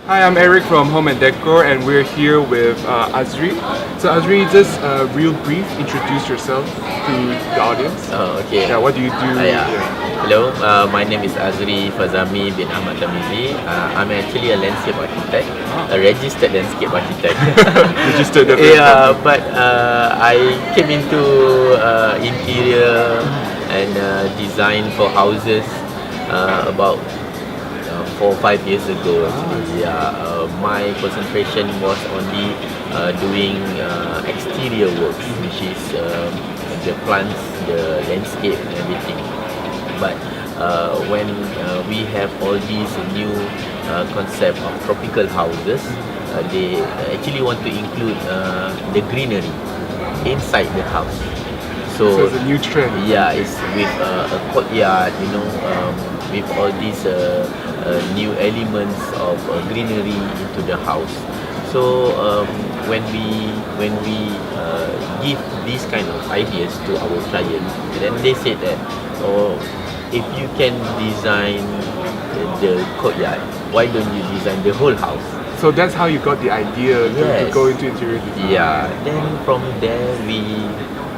Hi, I'm Eric from Home and Decor, and we're here with Azry. So Azry, just real brief, introduce yourself to the audience. Oh, okay. Yeah, what do you do? Yeah. Hello, my name is Azry Fazamy bin Ahmad Tamizi. I'm actually a landscape architect, a registered landscape architect. Registered. Yeah, but I came into interior and design for houses about 4 or 5 years ago. Actually, yeah, my concentration was only doing exterior works, which is the plants, the landscape, and everything. But when we have all these new concept of tropical houses, they actually want to include the greenery inside the house. So it's a new trend. Yeah, it's with a courtyard, with all these new elements of greenery into the house. So when we give these kind of ideas to our client, then they say that, oh, if you can design the courtyard, why don't you design the whole house? So that's how you got the idea to go into interior design. Yeah. Then from there we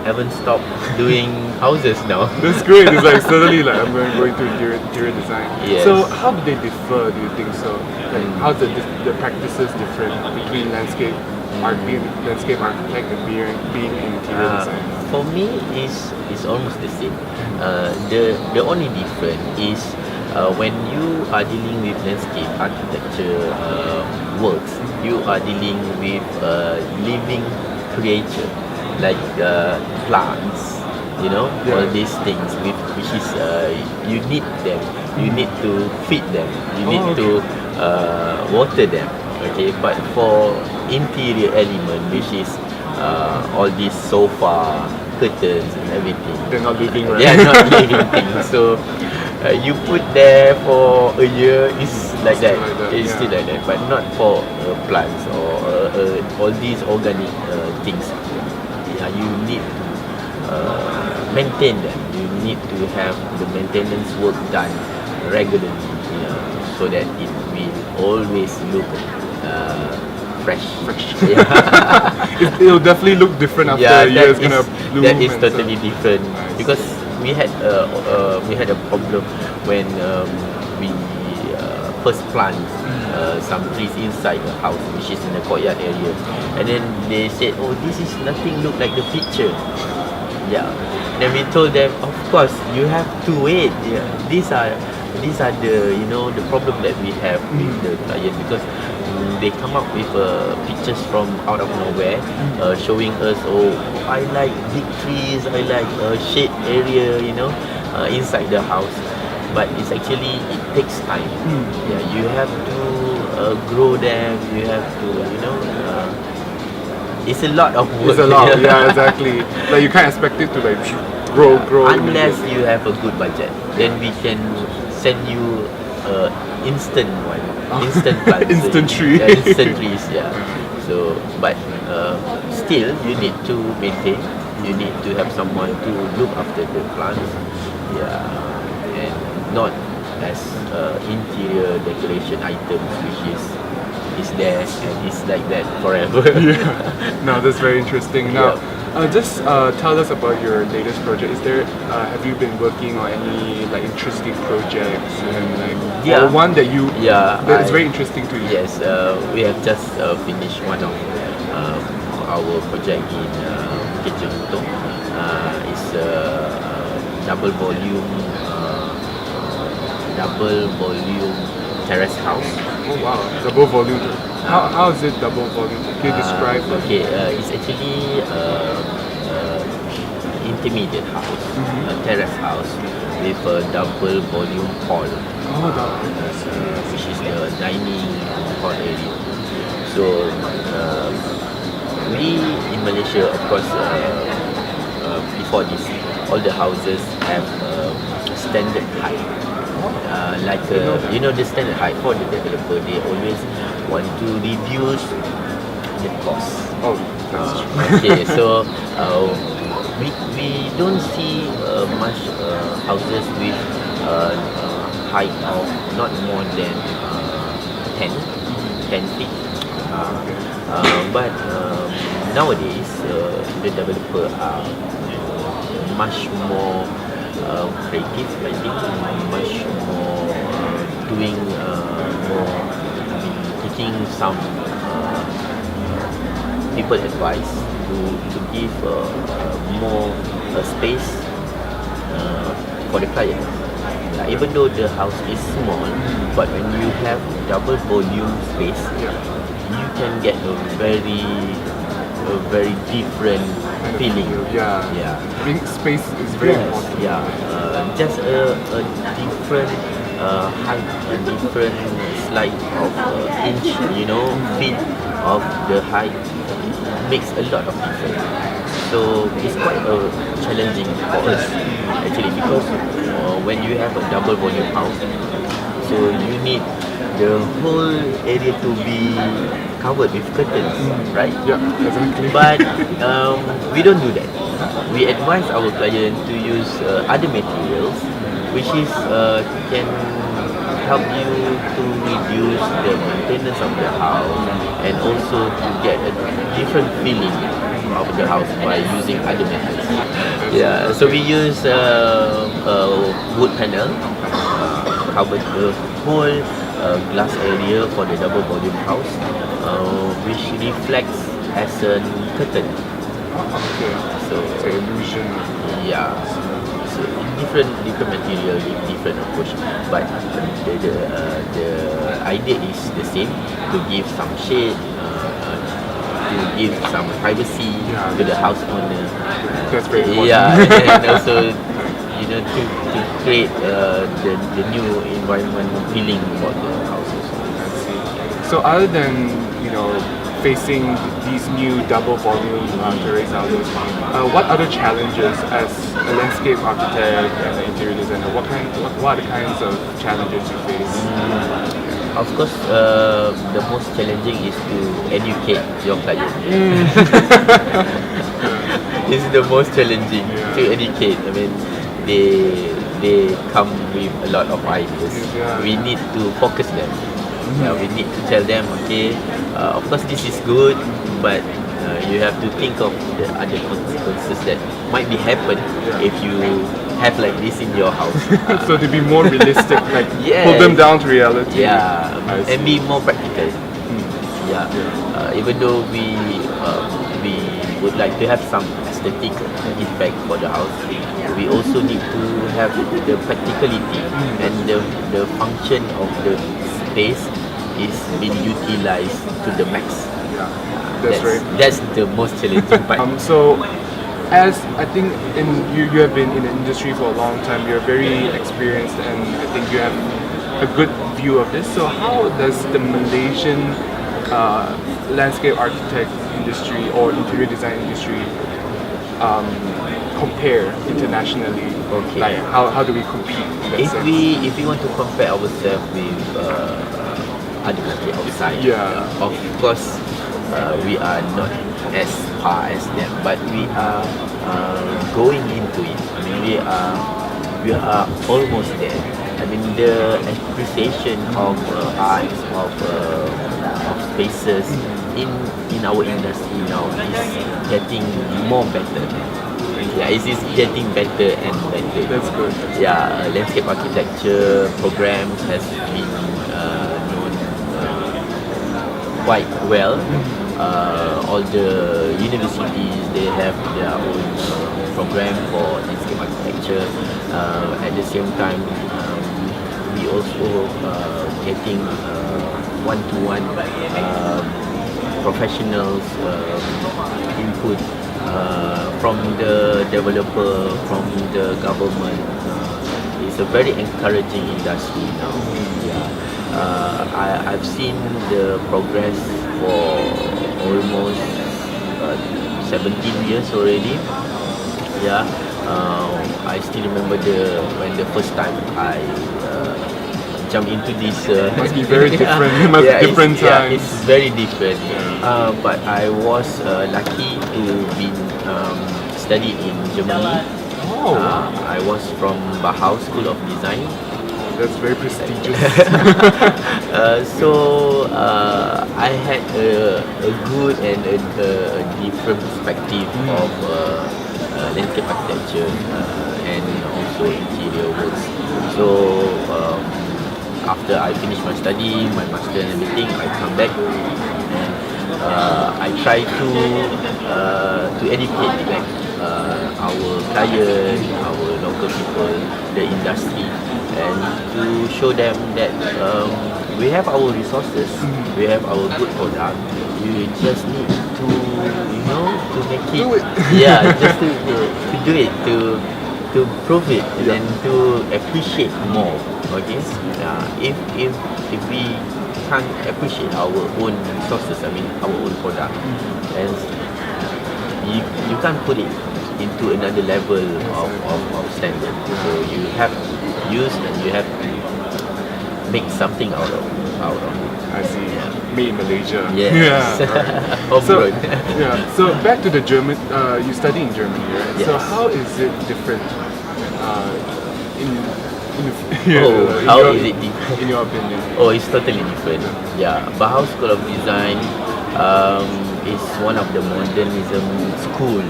haven't stopped doing houses now. That's great. It's like suddenly like I'm going to interior design. Yes. So how do they differ? Do you think so? Like how's the practices different between landscape architect and being in interior design? For me, is almost the same. The only difference is when you are dealing with landscape architecture works, you are dealing with living creature like plants, all these things which is you need them, you need to feed them, you need to water them. Okay, but for interior element, which is all these sofa, curtains, and everything, They're not living, right? They are not living things. So you put there for a year, it's like that. It's still like that, but not for plants or all these organic things. Yeah, you need to maintain them. You need to have the maintenance work done regularly, so that it will always look fresh. It'll definitely look different after a year. It's gonna bloom. That is and totally stuff. different, because we had a problem when we first plant some trees inside the house, which is in the courtyard area, and then they said, "Oh, this is nothing look like the picture." Yeah. Then we told them, of course, you have to wait. Yeah. These are the the problem that we have with the client, because they come up with pictures from out of nowhere, showing us, oh, I like big trees, I like shade area, inside the house. But it's actually, it takes time. Yeah, you have to grow them. You have to, it's a lot of work. It's a lot. Yeah, exactly. Like you can't expect it to like grow. Unless immediately. you have a good budget, then we can send you instant one, instant plants, Instant tree. instant trees. Yeah. So, but still, you need to maintain. You need to have someone to look after the plants. Yeah, and not as interior decoration items, which is there and is like that forever. Yeah. No, that's very interesting. Now, just tell us about your latest project. Is there have you been working on any like interesting projects and like or one that you that is very interesting to you? Yes, we have just finished one of our project in Bukit Jelutong. It's a double volume terrace house. Oh wow, double volume. How is it double volume? Can you describe? Okay, it's actually intermediate house, a terrace house with a double volume hall, which is the dining hall area. So we in Malaysia, of course, before this, all the houses have standard height. Like the standard height for the developer, they always want to reduce the cost. Oh, that's Okay, so we don't see much houses with height of not more than 10. 10 feet. But nowadays, the developer are much more creative, I think, much more doing more, taking some people advice to give more space for the client. Even though the house is small, but when you have double volume space, you can get a very different feeling. Yeah. I think space is very important. Yeah. Just a different height, a different slight of inch, feet of the height makes a lot of difference. So it's quite challenging for us actually, because when you have a double volume house, so you need the whole area to be covered with curtains, right? Yeah, exactly. But we don't do that. We advise our client to use other materials, which is can help you to reduce the maintenance of the house and also to get a different feeling of the house by using other methods. Yeah, so we use wood panel, cover the whole glass area for the double volume house, which reflects as a curtain. Okay. So it's an illusion. Yeah. So different material, different approach, but the idea is the same, to give some shade, to give some privacy to the house owner. That's very important. Yeah, and also to create the new environment feeling about the house. I see. So other than facing these new double volume terrace houses, what other challenges as a landscape architect and an interior designer, what are the kinds of challenges you face? Of course, the most challenging is to educate your client. This is the most challenging, to educate. I mean, they come with a lot of ideas. We need to focus them. We need to tell them, okay, of course this is good, but you have to think of the other consequences that might be happen if you have like this in your house. So to be more realistic, like pull them down to reality. Yeah, and be more practical. Even though we would like to have some aesthetic effect for the house, we also need to have the practicality and the function of the space is being utilized to the max. That's the most challenging part. So as I think you have been in the industry for a long time, you're very experienced, and I think you have a good view of this. So how does the Malaysian landscape architect industry or interior design industry compare internationally? Okay. Like how do we compete in that sense? If we want to compare ourselves with other countries outside, of course we are not as far as them, but we are going into it. I mean, we are almost there. I mean, the appreciation of art, of spaces in our industry now is getting more better. Yeah, it is getting better and better. That's good. Yeah, landscape architecture programs has been known quite well. All the universities, they have their own program for landscape architecture. At the same time, we also getting one-to-one professionals input from the developer, from the government. It's a very encouraging industry now. I've seen the progress for almost 17 years already. I still remember when the first time I jumped into this. Must be very different. It must be different times. It's very different. But I was lucky to be studied in Germany. I was from Bauhaus School of Design. that's very prestigious. I had a good and a different perspective of landscape architecture and also interior works. So after I finished my study, my master and everything, I come back and I try to educate back our client, our local people, the industry, and to show them that we have our resources, we have our good product. You just need to, to make it. Do it. Yeah, just to do it, to prove it, and then to appreciate more. Okay, if we can't appreciate our own resources, I mean our own product, and you can't put it into another level of standard. So you have to use and you have to make something out of it. I see. Made in Malaysia. Yes. Yeah. Right. Homegrown. So back to the German. You study in Germany, right? Yes. So how is it different? How is it different? In your opinion? Oh, it's totally different. Yeah, Bauhaus School of Design is one of the modernism school,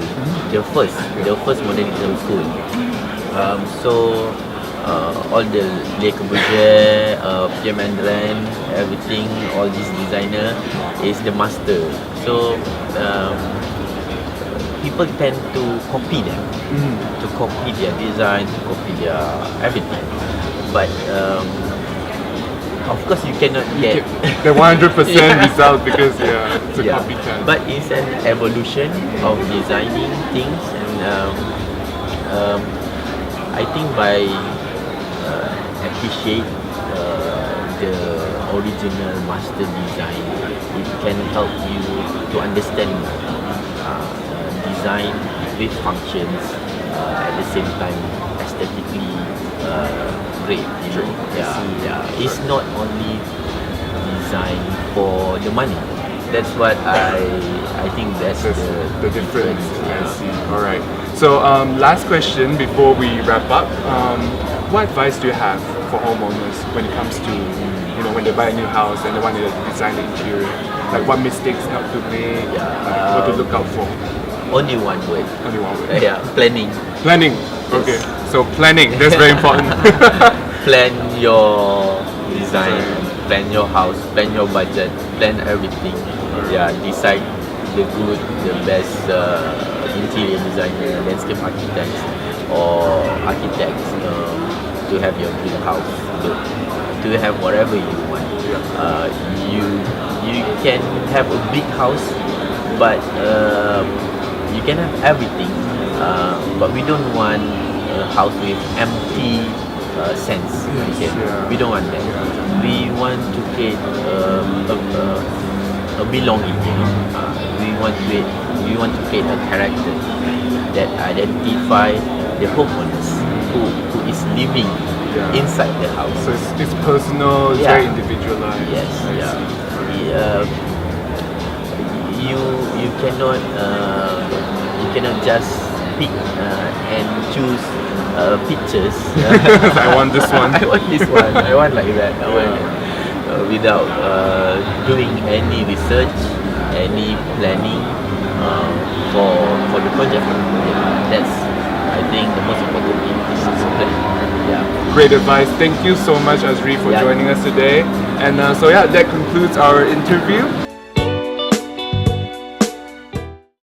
the first modernism school. All the Le Corbusier, Pierre Mandrin, everything, all these designer is the master. So people tend to copy them, to copy their design, to copy their everything. But of course you cannot get the 100% result because it's a copycat. But it's an evolution of designing things, and I think by appreciate the original master design, it can help you to understand design with functions at the same time aesthetically great. It's not only design for the money. That's what I think that's the difference. I see. All right. So last question before we wrap up. What advice do you have for homeowners when it comes to when they buy a new house and they want to design the interior? Like what mistakes not to make? What to look out for? Only one word. Only one word. Planning. Planning. Okay. So planning. That's very important. Plan your design. Plan your house. Plan your budget. Plan everything. Decide the good, the best interior designer, landscape architects, or architects to have your dream house built, to have whatever you want. You can have a big house, but you can have everything, but we don't want a house with empty sense. We don't want that. We want to create a belonging. We want to create a character that identify the homeowners who is living inside the house. So it's personal, it's very individualized. Yes, you cannot just pick and choose pictures. I want this one. I want this one. I want like that. I want without doing any research, any planning for the project. That's, I think, the most important thing is plan. Great advice. Thank you so much, Azry, for joining us today. And that concludes our interview.